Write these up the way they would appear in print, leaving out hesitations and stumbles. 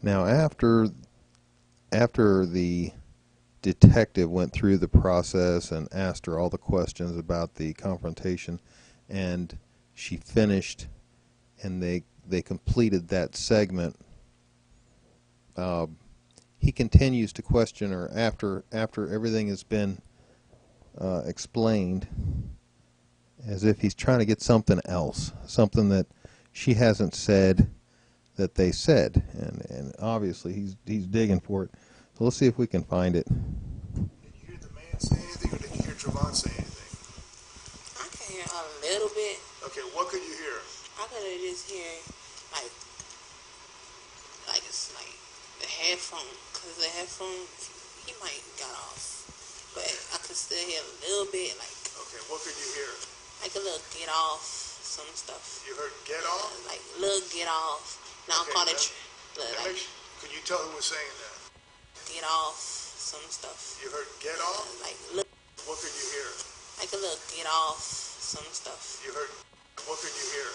Now, after the detective went through the process and asked her all the questions about the confrontation, and she finished, and they completed that segment, he continues to question her after everything has been explained, as if he's trying to get something else, something that she hasn't said that they said, and obviously he's digging for it. So let's see if we can find it. Did you hear the man say anything, or did you hear Trayvon say anything? I can hear a little bit. Okay, what could you hear? I could have just hear like it's like the headphone, cause the headphone he might got off, but I could still hear a little bit, like. Okay, what could you hear? Like a little get off, some stuff. You heard get off? Like little get off. Now Okay, call it. could you tell who was saying that? Get off, some stuff. You heard get off? Like what could you hear? Like a little get off, some stuff. You heard what could you hear?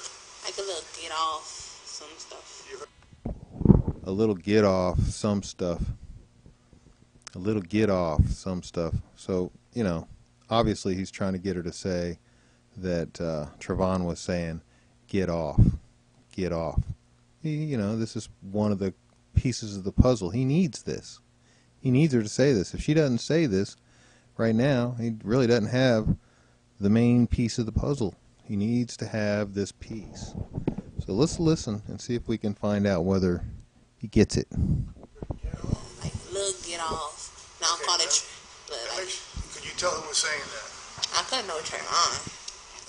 Like a little get off, some stuff. You heard A little get off some stuff. A little get off some stuff. So, you know, obviously he's trying to get her to say that Trayvon was saying, get off, get off. You know, this is one of the pieces of the puzzle. He needs this. He needs her to say this. If she doesn't say this right now, he really doesn't have the main piece of the puzzle. He needs to have this piece. So let's listen and see if we can find out whether he gets it. Like little get off. Now call it. could you tell who was saying that? I couldn't know Trayvon.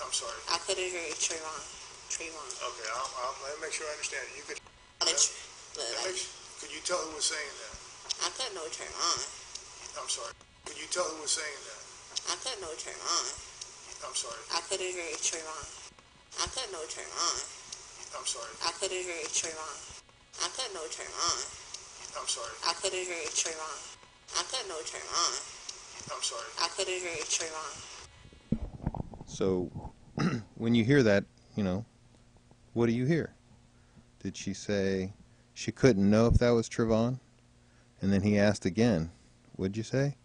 I'm sorry. I could have heard Trayvon. Okay, let me make sure I understand. You could. Could you tell who was saying that? I couldn't know Trayvon. I'm sorry. Could you tell who was saying that? I couldn't know Trayvon. I'm sorry. I could have heard Trayvon. I couldn't know Trayvon. I'm sorry. I could have heard Trayvon. I couldn't know Trayvon. I'm sorry. I could have heard Trayvon. I couldn't know Trayvon. I'm sorry. I could have heard Trayvon. So when you hear that, you know, what do you hear? Did she say she couldn't know if that was Trayvon? And then he asked again, what'd you say?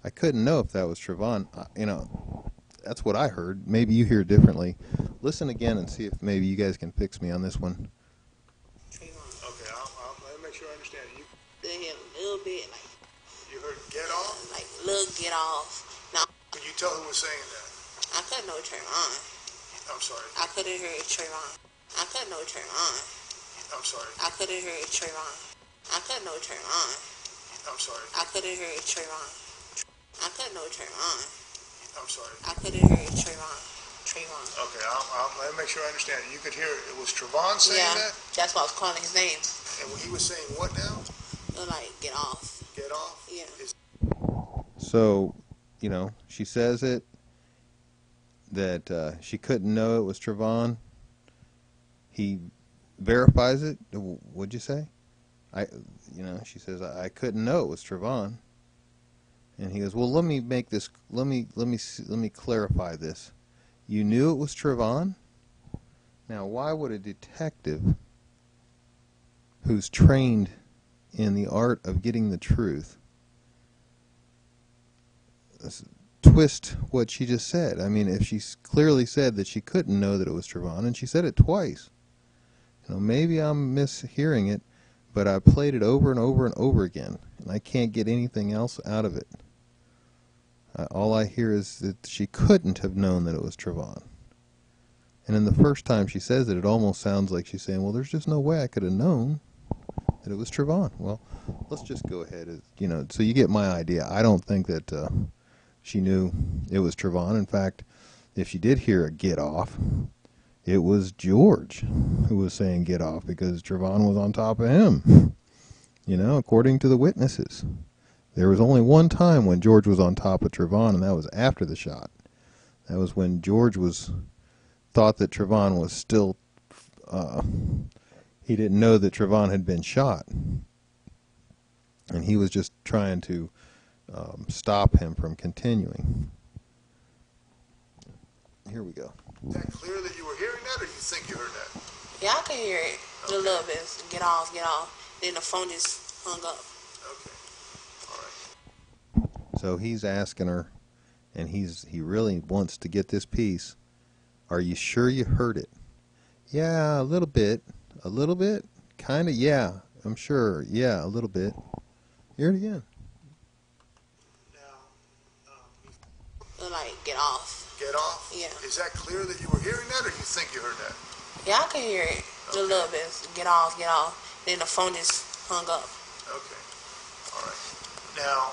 I couldn't know if that was Trayvon. You know, that's what I heard. Maybe you hear it differently. Listen again and see if maybe you guys can fix me on this one. Trayvon. Okay, let me make sure I understand. You hear a little bit, like. You heard get off? Like little get off. Now. Could you tell who was saying that? I couldn't know Trayvon. I'm sorry. I could have heard Trayvon. I couldn't know Trayvon. I'm sorry. I could have heard Trayvon. I couldn't know Trayvon. I'm sorry. I could have heard Trayvon. I couldn't know Trayvon. I'm sorry. I could have heard Trayvon. Okay, let me make sure I understand. You could hear it was Trayvon saying that? That's why I was calling his name. And he was saying what now? Like, get off. Get off? Yeah. So, you know, she says it, that she couldn't know it was Trayvon. He verifies it. What'd you say? She says, I couldn't know it was Trayvon. And he goes, well, let me make this, let me clarify this. You knew it was Trayvon? Now, why would a detective who's trained in the art of getting the truth twist what she just said? I mean, if she clearly said that she couldn't know that it was Trayvon, and she said it twice, you know, maybe I'm mishearing it, but I played it over and over and over again, and I can't get anything else out of it. All I hear is that she couldn't have known that it was Trayvon. And in the first time she says it, it almost sounds like she's saying, well, there's just no way I could have known that it was Trayvon. Well, let's just go ahead. You know, so you get my idea. I don't think that she knew it was Trayvon. In fact, if she did hear a get off, it was George who was saying get off because Trayvon was on top of him. You know, according to the witnesses. There was only one time when George was on top of Trayvon, and that was after the shot. That was when George thought that Trayvon was still, he didn't know that Trayvon had been shot. And he was just trying to stop him from continuing. Here we go. Is that clear that you were hearing that, or you think you heard that? Yeah, I can hear it a little bit. Get off, get off. Then the phone just hung up. Okay. All right. So he's asking her, and he really wants to get this piece. Are you sure you heard it? Yeah, a little bit. A little bit? Kind of, yeah. I'm sure. Yeah, a little bit. Hear it again. Now, Like, get off. get off? Yeah. Is that clear that you were hearing that, or you think you heard that? Yeah, I can hear it a little bit. Get off, get off. Then the phone just hung up. Okay. All right. Now,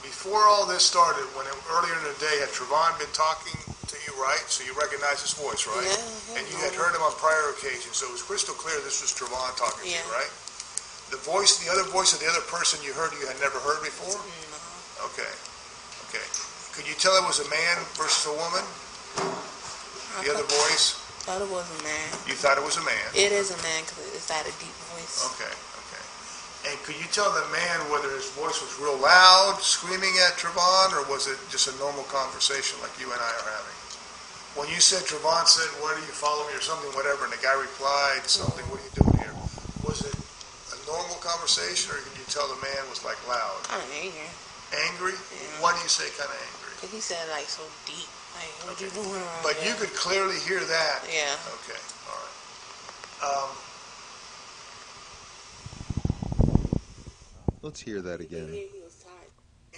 before all this started, earlier in the day, had Trayvon been talking to you, right? So you recognize his voice, right? Yeah. And you had heard him on prior occasions, so it was crystal clear this was Trayvon talking to you, right? The other voice of the other person you heard you had never heard before? No. Okay. Okay. Could you tell it was a man versus a woman? The other voice? I thought it was a man. You thought it was a man? It is a man because it's got a deep voice. Okay, okay. And could you tell the man whether his voice was real loud, screaming at Trayvon, or was it just a normal conversation like you and I are having? When you said Trayvon said, "Why do you follow me?" or something, whatever, and the guy replied something, "What are you doing here?" Was it a normal conversation, or could you tell the man was like loud? Kind of angry. Angry? Yeah. Why do you say kind of angry? Because he said like so deep. Like, what you doing around But here? you could clearly hear that. Yeah. Okay, all right. Let's hear that again. He was tired.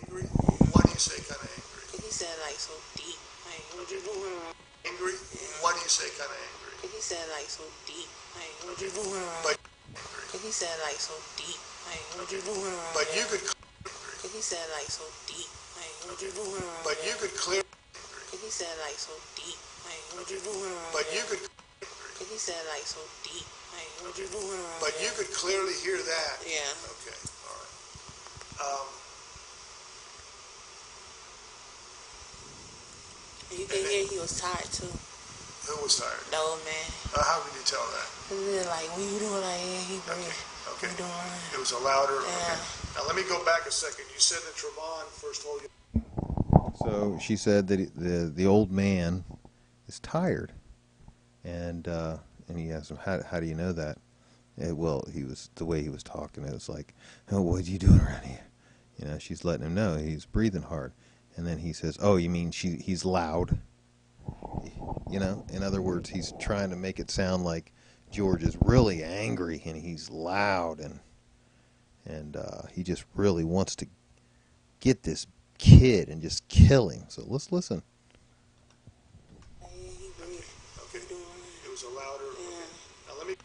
Angry? Why do you say kind of angry? Because he said like so deep. Like, what you doing around Angry? Why do you say kind of angry? Because he said like so deep. Like, what you doing around But Because he said like so deep. Like, what you doing around But you here? could. Because he said like so deep. Like, what you doing around But here? you could clear. Because he said like so deep. Like, what you doing around But here? you could. Because he said like so deep. Like, what you doing around But here? you could clearly hear that. Yeah. Okay. All right. And you can hear he was tired too. Who was tired? The old man. How could you tell that? He was like, what you doing like yeah, he breathed. Okay. What you doing? It was a louder. Yeah. Okay. Now let me go back a second. You said that Trayvon first told you. So she said that the old man is tired, and he asked him, how do you know that? Well, the way he was talking, it was like, oh, what you doing around here? You know, she's letting him know he's breathing hard, and then he says, oh, you mean he's loud? You know, in other words, he's trying to make it sound like George is really angry and he's loud, and he just really wants to get this kid and just kill him. So let's listen. Like, yeah, he breathed. Okay. What you doing? It was a louder. Yeah. Okay. Now let me.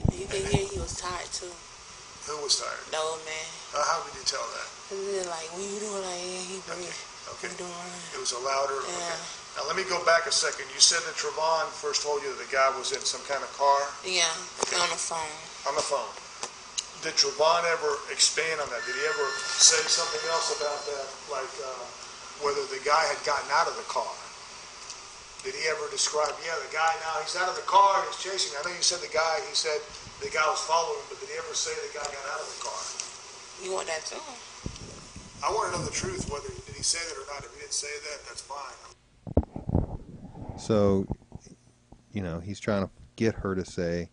And you can hear he was tired too. Who was tired? The old man. How could you tell that? He was like, what you doing like yeah, he breathed. Okay. What you doing? It was a louder. Yeah. Okay. Now let me go back a second. You said that Trayvon first told you that the guy was in some kind of car Yeah. On the phone. on the phone. Did Trayvon ever expand on that? Did he ever say something else about that, like whether the guy had gotten out of the car? Did he ever describe, yeah, the guy now, he's out of the car, he's chasing. I know you said he said the guy was following, but did he ever say the guy got out of the car? You want that too? I want to know the truth, did he say that or not. If he didn't say that, that's fine. So, you know, he's trying to get her to say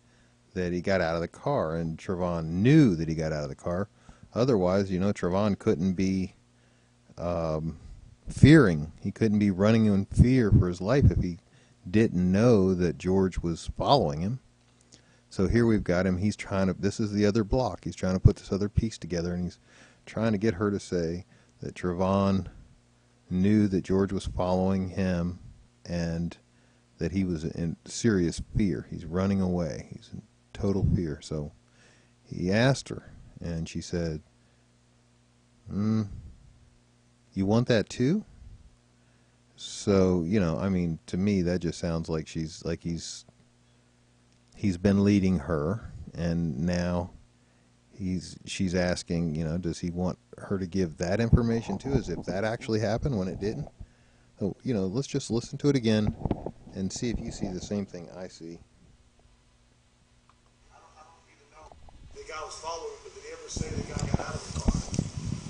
that he got out of the car, and Trayvon knew that he got out of the car. Otherwise, you know, Trayvon couldn't be fearing. He couldn't be running in fear for his life if he didn't know that George was following him. So here we've got him. He's trying to, this is the other block. He's trying to put this other piece together, and he's trying to get her to say that Trayvon knew that George was following him and that he was in serious fear. He's running away. He's in total fear. So he asked her, and she said, you want that too? So, you know, I mean, to me, that just sounds like he's been leading her, and now she's asking, you know, does he want her to give that information too, as if that actually happened when it didn't? So, you know, let's just listen to it again and see if you see the same thing I see. I don't even know. The guy was following, but did he ever say the guy got out of the car?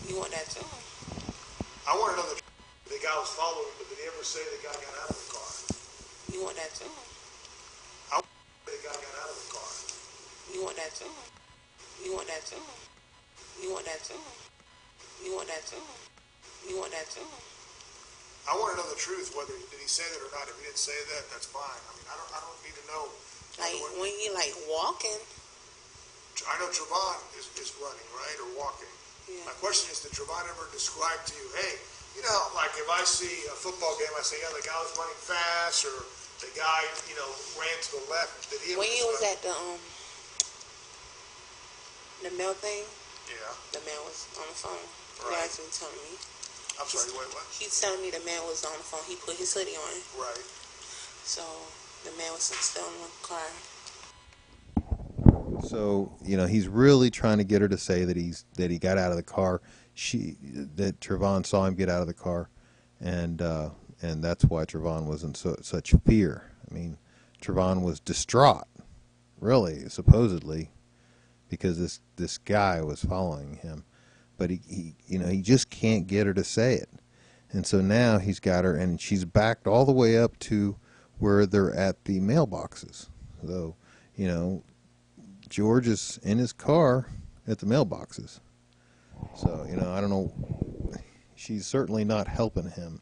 You want that too? I want to know the guy was following, but did he ever say the guy got out of the car? You want that too? I want to know the guy got out of the car. You want that that too? You want that too? You want that too? You want that too? You want that too? I want to know the truth. Whether did he say that or not? If he didn't say that, that's fine. I mean, I don't need to know. Like when you like walking. I know Trayvon is running, right, or walking. Yeah. My question is, did Trayvon ever describe to you, hey, you know, like if I see a football game, I say, yeah, the guy was running fast, or the guy, you know, ran to the left. Did he ever when you was at the mail thing? Yeah. The man was on the phone. Right. He actually telling me. I'm sorry, wait, what? He's telling me the man was on the phone. He put his hoodie on. Right. So the man was still in the car. So, you know, he's really trying to get her to say that he got out of the car. That Trayvon saw him get out of the car, and that's why Trayvon was in such fear. I mean, Trayvon was distraught, really, supposedly, because this guy was following him. But he just can't get her to say it. And so now he's got her, and she's backed all the way up to where they're at the mailboxes. So, you know, George is in his car at the mailboxes. So, you know, I don't know. She's certainly not helping him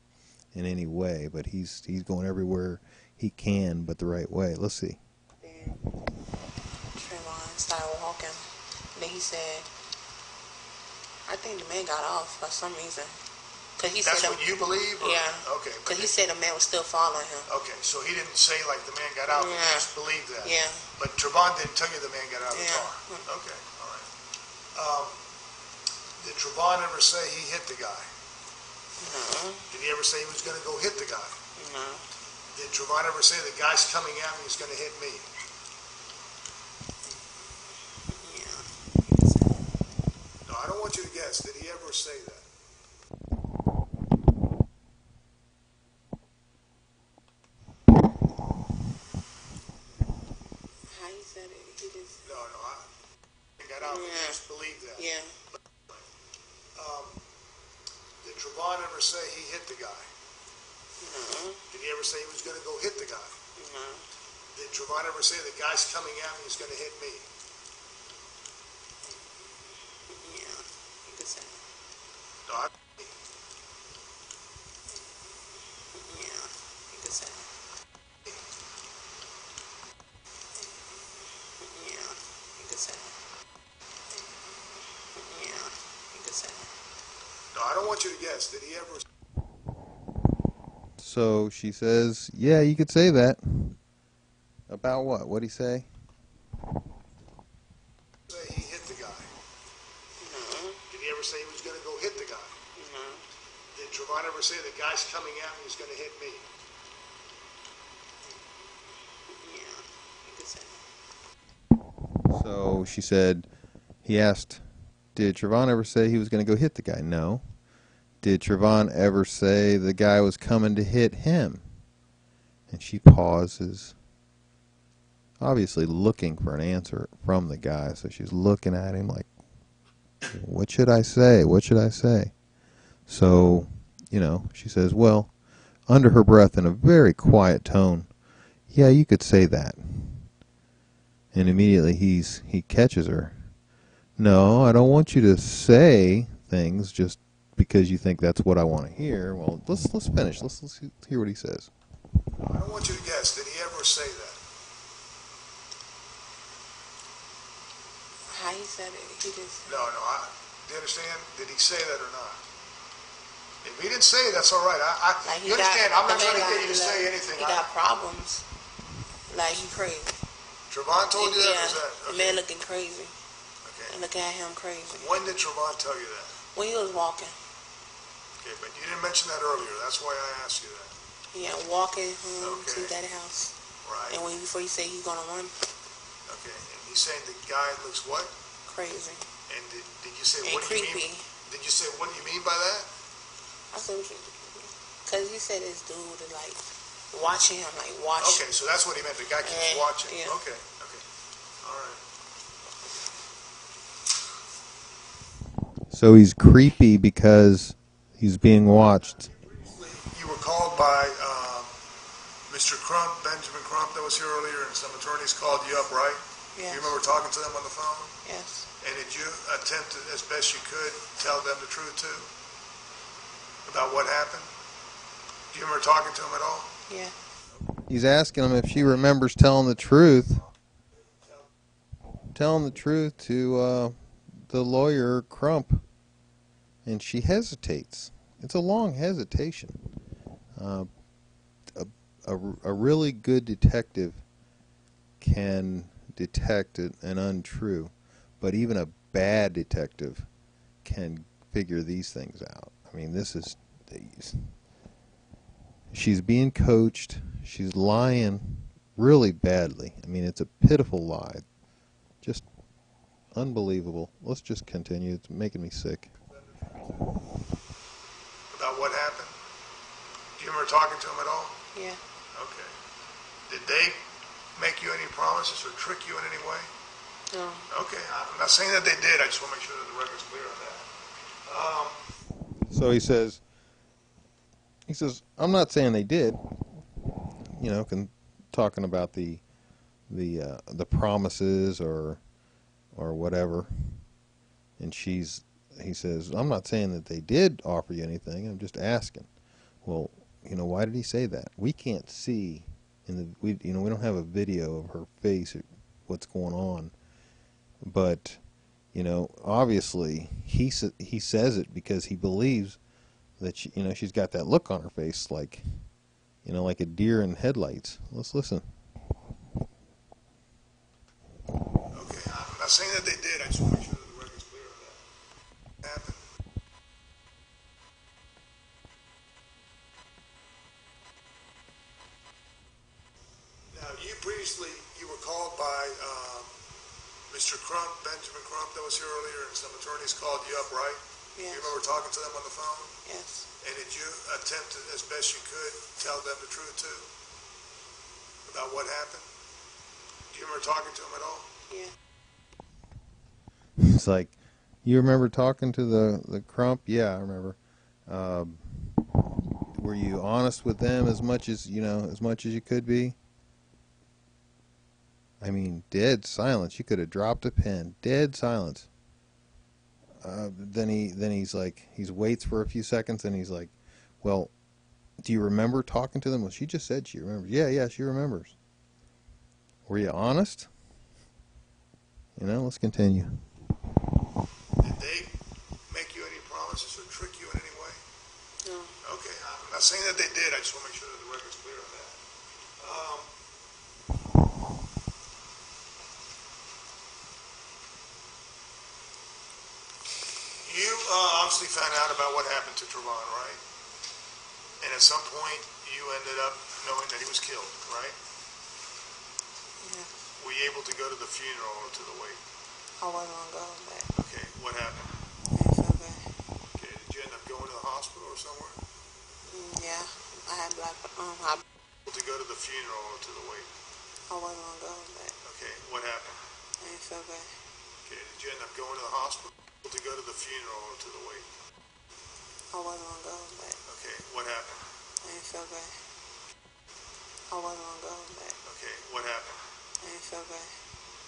in any way, but he's going everywhere he can, but the right way. Let's see. Then Trayvon started walking. Then he said, I think the man got off for some reason. That's what you believe? Or? Yeah. Okay. Because he said the man was still following him. Okay, so he didn't say like the man got out, but you just believe that. Yeah. But Trayvon didn't tell you the man got out of the car. Okay, all right. Did Trayvon ever say he hit the guy? No. Did he ever say he was going to go hit the guy? No. Did Trayvon ever say the guy's coming at me, he's going to hit me? Yeah. No, I don't want you to guess. Did he ever say that? How he said it? He just. No, I got out, but you just believe that. Yeah. Did Trayvon ever say he hit the guy? No. Did he ever say he was going to go hit the guy? No. Did Trayvon ever say the guy's coming at me, he's going to hit me? Yeah. You could say. No, Yeah. You could say. Yeah. You could say. Yeah. You could say. No, I don't want you to guess. Did he ever? So she says, yeah, you could say that. About what? What'd he say? Say he hit the guy. No. Did he ever say he was going to go hit the guy? No. Did Trayvon ever say the guy's coming at me, he's going to hit me? Yeah. You could say. So she said, he asked, did Trayvon ever say he was going to go hit the guy? No. Did Trayvon ever say the guy was coming to hit him? And she pauses, obviously looking for an answer from the guy. So she's looking at him like, what should I say? What should I say? So, you know, she says, well, under her breath in a very quiet tone, yeah, you could say that. And immediately he catches her. No, I don't want you to say things just because you think that's what I want to hear. Well, let's finish. Let's hear what he says. I don't want you to guess. Did he ever say that? How he said it? He just. No. Do you understand? Did he say that or not? If he didn't say it, that's all right. Like you understand? I'm not trying to get you to like, say anything. He got problems. Like he crazy. Trayvon told you that? Yeah. Or is that The okay. man looking crazy. Okay. And looking at him crazy. When did Trayvon tell you that? When he was walking. Okay, but you didn't mention that earlier. That's why I asked you that. Yeah, walking home to Okay. that house. Right. And before he said he's gonna run, Okay. And he's saying the guy looks what? crazy. And did you say And what do you creepy. mean? Did you say what do you mean by that? I said, because he said this dude is like watching him, like watching. Okay, so that's what he meant. The guy keeps watching. Yeah. Okay. All right. So he's creepy because he's being watched. You were called by Mr. Crump, Benjamin Crump, that was here earlier, and some attorneys called you up, right? Yes. You remember talking to them on the phone? Yes. And did you attempt to, as best you could, tell them the truth too? About what happened? Do you remember talking to them at all? Yeah. He's asking him if she remembers telling the truth. Telling the truth to the lawyer, Crump. And she hesitates. It's a long hesitation. A really good detective can detect an untrue, but even a bad detective can figure these things out. I mean, she's being coached. She's lying really badly. I mean, it's a pitiful lie. Just unbelievable. Let's just continue. It's making me sick. About what happened? Do you remember talking to them at all? Yeah. Okay. Did they make you any promises or trick you in any way? No. Okay. I'm not saying that they did. I just want to make sure that the record's clear on that. So he says, I'm not saying they did. You know, talking about the promises or whatever. And he says, I'm not saying that they did offer you anything. I'm just asking. Well, you know, why did he say that? We can't see we don't have a video of her face, what's going on. But, you know, obviously he says it because he believes that she's got that look on her face like, like a deer in headlights. Let's listen. Okay. I'm not saying that they did. I just want to make sure that the record's clear on that. Happened. Now, you were called by Mr. Crump, Benjamin Crump, that was here earlier, and some attorneys called you up, right? Yes. You remember talking to them on the phone? Yes. And did you attempt to, as best you could, tell them the truth too? About what happened? Do you remember talking to them at all? Yeah. It's like, you remember talking to the Crump? Yeah, I remember. Were you honest with them as much as you could be? I mean, dead silence. You could have dropped a pen. Dead silence. Then he's like, he waits for a few seconds, and he's like, well, do you remember talking to them? Well, she just said she remembers. Yeah, she remembers. Were you honest? Let's continue. Did they make you any promises or trick you in any way? No. Okay. I'm not saying that they did. I just want to make sure that the record's clear on that. You obviously found out about what happened to Trayvon, right? And at some point, you ended up knowing that he was killed, right? Yeah. Were you able to go to the funeral or to the wake? I wasn't gonna go, but Okay, what happened? I didn't feel good. Okay, did you end up going to the hospital or somewhere? Yeah. I had To go to the funeral or to the wake? I wasn't gonna go, but Okay, what happened? I didn't feel good. Okay, did you end up going to the hospital? To go to the funeral or to the wake? I wasn't gonna go, but Okay, what happened? I didn't feel good. I wasn't gonna go, but Okay, what happened? I didn't feel good.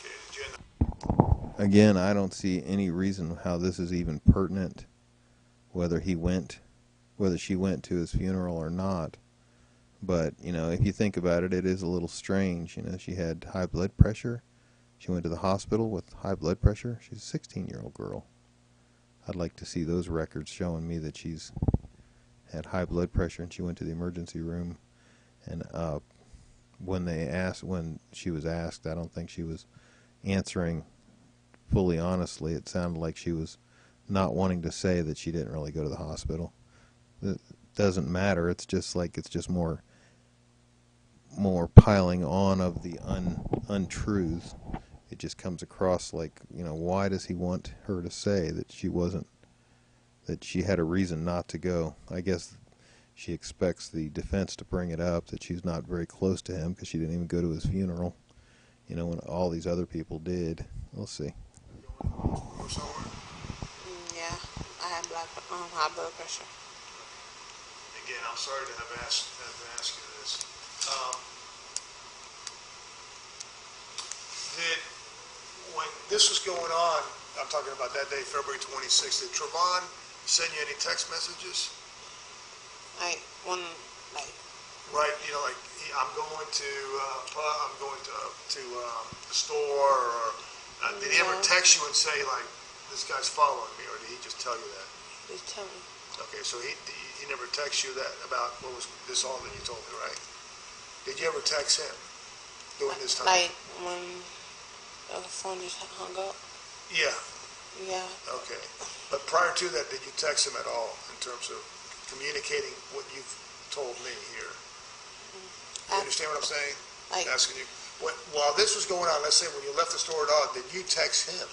Okay, did you end up... Again, I don't see any reason how this is even pertinent, whether she went to his funeral or not. But, if you think about it, it is a little strange. She had high blood pressure. She went to the hospital with high blood pressure. She's a 16-year-old girl. I'd like to see those records showing me that she's had high blood pressure and she went to the emergency room. And when she was asked, I don't think she was answering fully honestly. It sounded like she was not wanting to say that she didn't really go to the hospital. It doesn't matter. It's just more piling on of the untruths. It just comes across like, why does he want her to say that she had a reason not to go? I guess she expects the defense to bring it up, that she's not very close to him because she didn't even go to his funeral, when all these other people did. We'll see. Yeah. I had high blood pressure. Again, I'm sorry to have asked you this. this was going on, I'm talking about that day, February 26th. Did Trayvon send you any text messages? Like, like, Right, like I'm going to the store, or did he ever No. text you and say like, this guy's following me, or did he just tell you that? just tell me. Okay, so he never texted you that about what was this all that you told me, right? Did you ever text him during this time? Like, when the phone just hung up? Yeah. Yeah. Okay. But prior to that, did you text him at all in terms of communicating what you've told me here? You understand what I'm saying? Like, Asking you. While this was going on, let's say when you left the store at all, did you text him?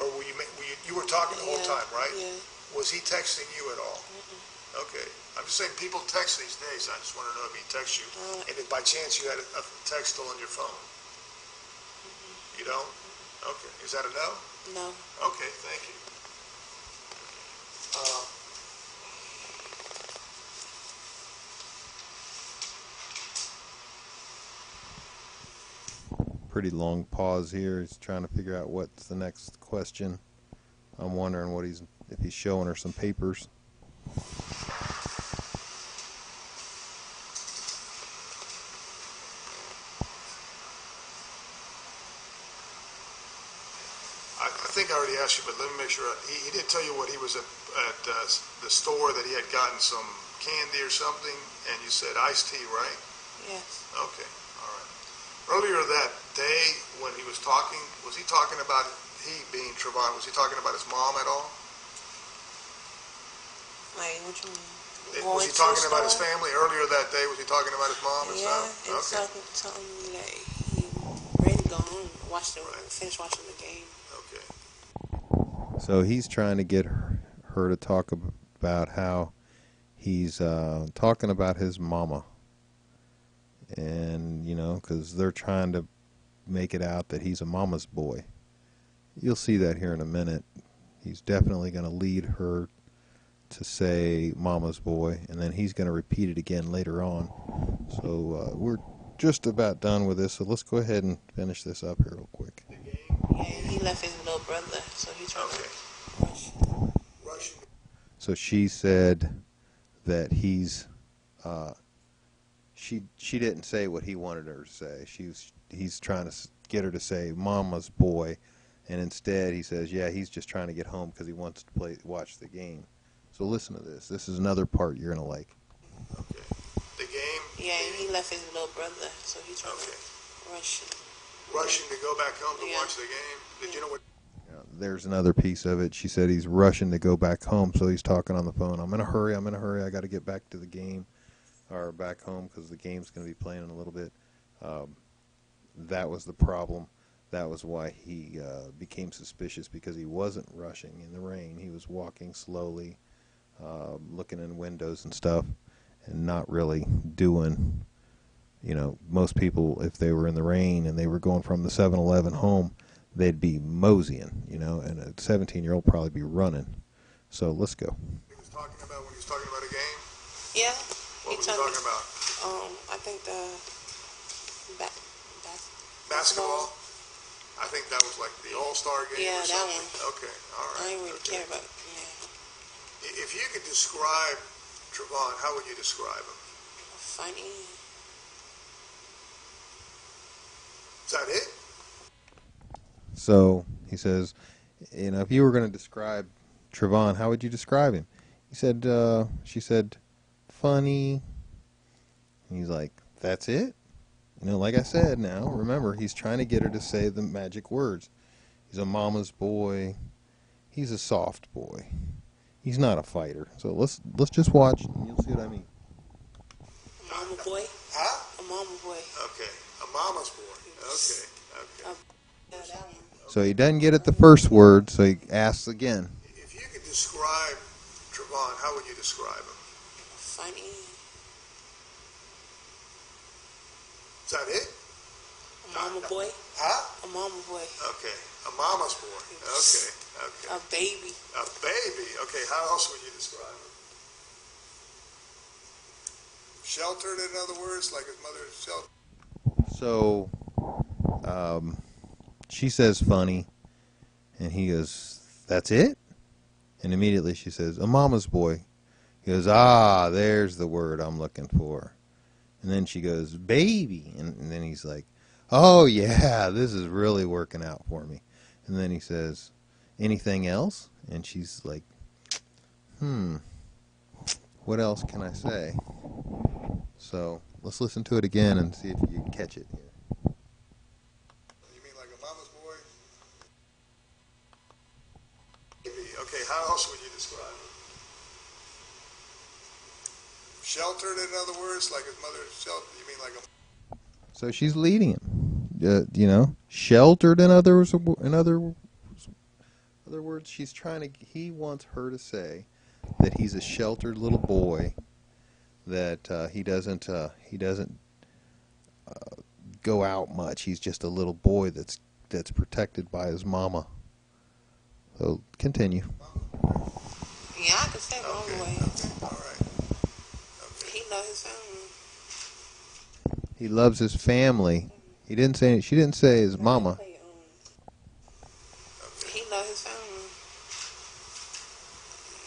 Or were you were talking the whole time, right? Yeah. Was he texting you at all? Okay. I'm just saying people text these days. I just want to know if he texts you. And if by chance you had a text still on your phone. You don't? Okay. Is that a no? No. Okay, thank you. Pretty long pause here. He's trying to figure out what's the next question. I'm wondering if he's showing her some papers. I think I already asked you, but let me make sure. He did tell you what he was at the store, that he had gotten some candy or something, and you said iced tea, right? Yes. Okay, all right. Earlier that day when he was talking, was he talking about, he being Trayvon, was he talking about his mom at all? Like, what you mean? Was he talking about his family earlier that day? Was he talking about his mom and stuff? Yeah, and Okay. telling me that he ready to go home, finish watching the game. Okay. So he's trying to get her to talk about how he's talking about his mama. And, because they're trying to make it out that he's a mama's boy. You'll see that here in a minute. He's definitely going to lead her to say mama's boy, and then he's going to repeat it again later on. So we're just about done with this, so let's go ahead and finish this up here real quick. Yeah, he left his little brother, so he's trying to rush. So she said that he's she didn't say what he wanted her to say. He's trying to get her to say mama's boy, and instead he says, yeah, he's just trying to get home because he wants to watch the game. So listen to this. This is another part you're going to like. Okay. The game? Yeah, he left his little brother, so he's trying to rush. Rushing to go back home to watch the game? Did you know what? There's another piece of it. She said he's rushing to go back home, so he's talking on the phone. I'm in a hurry. I got to get back to the game, or back home, because the game's going to be playing in a little bit. That was the problem. That was why he became suspicious, because he wasn't rushing in the rain. He was walking slowly, looking in windows and stuff, and not really doing, most people, if they were in the rain and they were going from the 7-Eleven home, they'd be moseying, and a 17-year-old probably be running. So let's go. He was talking about when he was talking about a game? Yeah. What was he talking about? I think the basketball. I think that was like the All-Star game. Yeah, or that something. one. Okay, all right. I didn't really care about it. Yeah. If you could describe Trayvon, how would you describe him? Funny. Is that it? So he says, if you were going to describe Trayvon, how would you describe him? He said, she said, funny. And he's like, that's it? Like I said now, remember, he's trying to get her to say the magic words. He's a mama's boy. He's a soft boy. He's not a fighter. So let's just watch, and you'll see what I mean. A mama boy? Huh? A mama boy. Okay. A mama's boy. Okay. Yeah, that one. So he doesn't get it the first word, so he asks again. If you could describe Trayvon, how would you describe him? Funny. Is that it? A mama boy? Huh? A mama boy. Okay. A mama's boy. Okay. A baby. A baby. Okay. How else would you describe him? Sheltered, in other words, like his mother is sheltered. So, she says funny, and he goes, "That's it?" And immediately she says, "A mama's boy." He goes, "Ah, there's the word I'm looking for." And then she goes, "Baby." And then he's like, "Oh, yeah, this is really working out for me." And then he says, "Anything else?" And she's like, what else can I say? So let's listen to it again and see if you catch it here. You mean like a mama's boy? Okay, how else would you describe it? Sheltered, in other words, like his mother sheltered. You mean like a... So she's leading him. Sheltered in other words, she's trying to. He wants her to say that he's a sheltered little boy. That he doesn't go out much. He's just a little boy that's protected by his mama. So continue. Yeah, I could say mama way. All right. Okay. He know his family. He loves his family. He didn't say. She didn't say his mama. He know his family.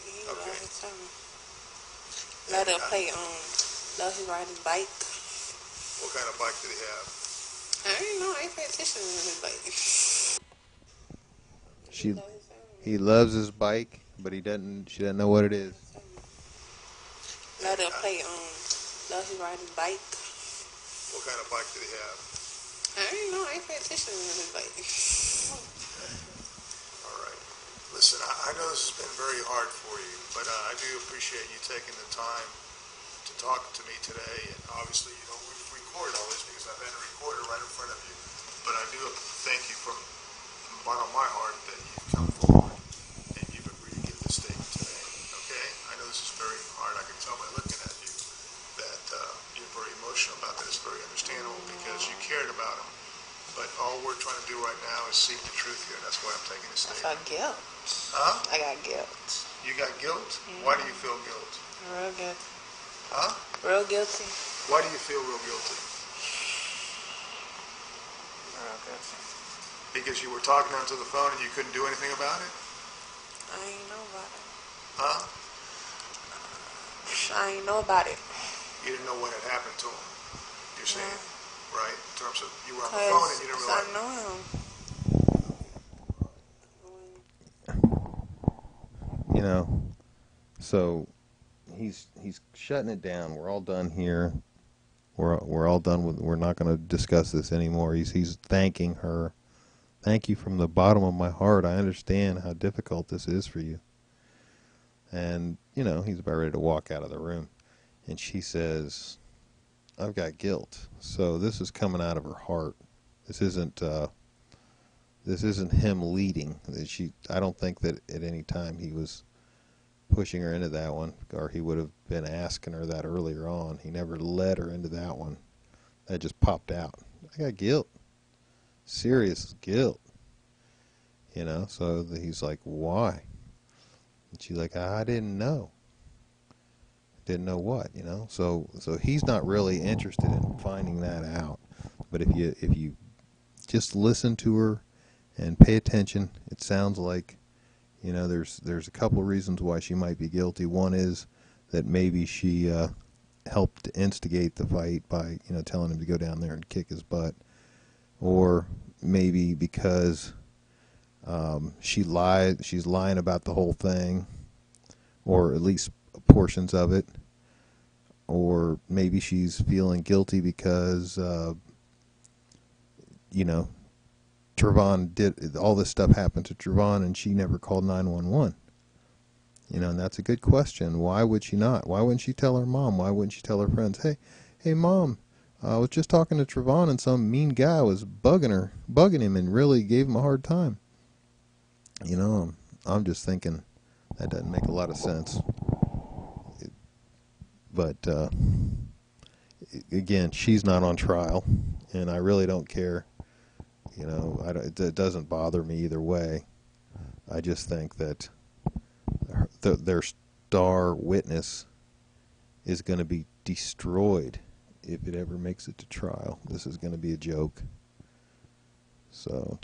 He know his family. Let her play let him ride his bike. What kind of bike did he have? I don't know. I ain't pay attention to his bike. He loves his bike, but he doesn't. She doesn't know what it is. Let her play let him ride his bike. What kind of bike did he have? I don't know. I ain't pay attention to his bike. All right. Listen, I know this has been very hard for you, but I do appreciate you taking the time to talk to me today. And obviously, you know, we've recorded all this because I've had a recorder right in front of you. But I do thank you from the bottom of my heart that you've come forward and you've agreed to give this statement today. Okay? I know this is very hard. I can tell by looking at you that you're very emotional about that. It's very understandable because you cared about him. But all we're trying to do right now is seek the truth here. That's why I'm taking this statement. I got guilt. Huh? I got guilt. You got guilt? Why do you feel guilt? Real guilty. Huh? Real guilty. Why do you feel real guilty? Real guilty. Because you were talking onto the phone and you couldn't do anything about it? I ain't know about it. Huh? I ain't know about it. You didn't know what had happened to him. You're saying, right? In terms of you were on the Cause phone and you didn't I realize. know him. So he's shutting it down. We're all done here. We're all done with. We're not going to discuss this anymore. He's thanking her. Thank you from the bottom of my heart. I understand how difficult this is for you. And he's about ready to walk out of the room, and she says, "I've got guilt." So this is coming out of her heart. This isn't him leading. I don't think that at any time he was pushing her into that one, or he would have been asking her that earlier on. He never led her into that one. That just popped out. I got guilt. Serious guilt. So he's like, "Why?" And she's like, "I didn't know." Didn't know what, So he's not really interested in finding that out. But if you just listen to her and pay attention, it sounds like there's a couple of reasons why she might be guilty. One is that maybe she helped instigate the fight by telling him to go down there and kick his butt, or maybe because she's lying about the whole thing, or at least portions of it, or maybe she's feeling guilty because Trayvon did all this stuff happened to Trayvon and she never called 911. And that's a good question. Why would she not? Why wouldn't she tell her mom? Why wouldn't she tell her friends, hey mom, I was just talking to Trayvon and some mean guy was bugging him and really gave him a hard time. I'm just thinking that doesn't make a lot of sense. But again, she's not on trial, and I really don't care. It doesn't bother me either way. I just think that their star witness is going to be destroyed if it ever makes it to trial. This is going to be a joke. So